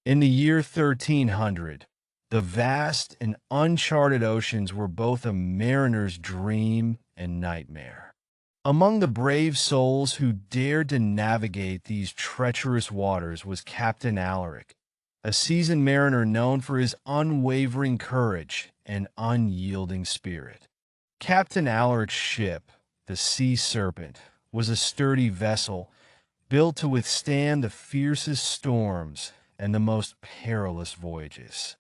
In the year 1300, the vast and uncharted oceans were both a mariner's dream and nightmare. Among the brave souls who dared to navigate these treacherous waters was Captain Alaric, a seasoned mariner known for his unwavering courage and unyielding spirit. Captain Alaric's ship, the Sea Serpent, was a sturdy vessel built to withstand the fiercest storms and the most perilous voyages.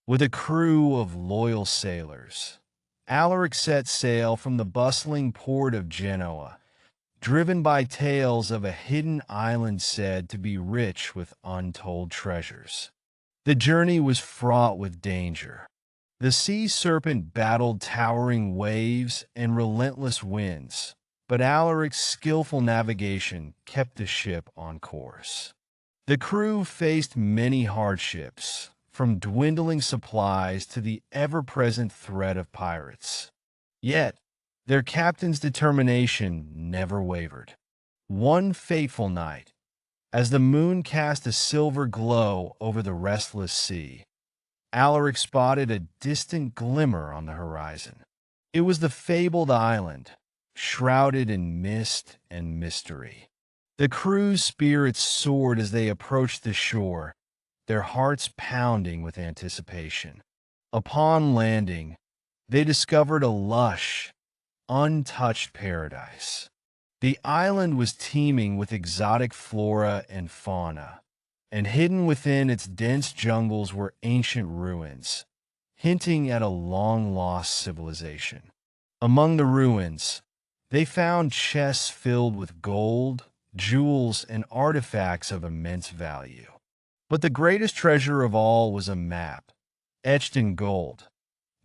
With a crew of loyal sailors, Alaric set sail from the bustling port of Genoa, driven by tales of a hidden island said to be rich with untold treasures. The journey was fraught with danger. The Sea Serpent battled towering waves and relentless winds, but Alaric's skillful navigation kept the ship on course. The crew faced many hardships, from dwindling supplies to the ever-present threat of pirates. Yet, their captain's determination never wavered. One fateful night, as the moon cast a silver glow over the restless sea, Alaric spotted a distant glimmer on the horizon. It was the fabled island, shrouded in mist and mystery. The crew's spirits soared as they approached the shore, their hearts pounding with anticipation. Upon landing, they discovered a lush, untouched paradise. The island was teeming with exotic flora and fauna, and hidden within its dense jungles were ancient ruins, hinting at a long-lost civilization. Among the ruins, they found chests filled with gold, jewels, and artifacts of immense value. But the greatest treasure of all was a map, etched in gold,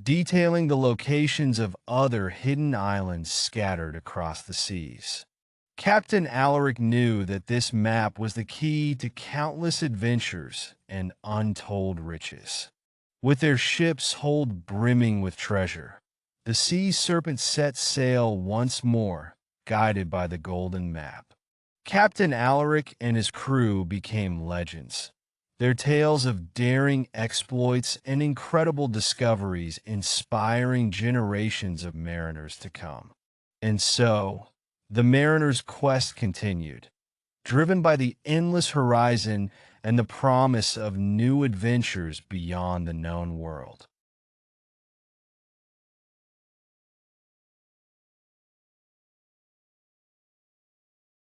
detailing the locations of other hidden islands scattered across the seas. Captain Alaric knew that this map was the key to countless adventures and untold riches. With their ship's hold brimming with treasure, the Sea Serpent set sail once more, guided by the golden map. Captain Alaric and his crew became legends, their tales of daring exploits and incredible discoveries inspiring generations of mariners to come. And so, the mariner's quest continued, driven by the endless horizon and the promise of new adventures beyond the known world.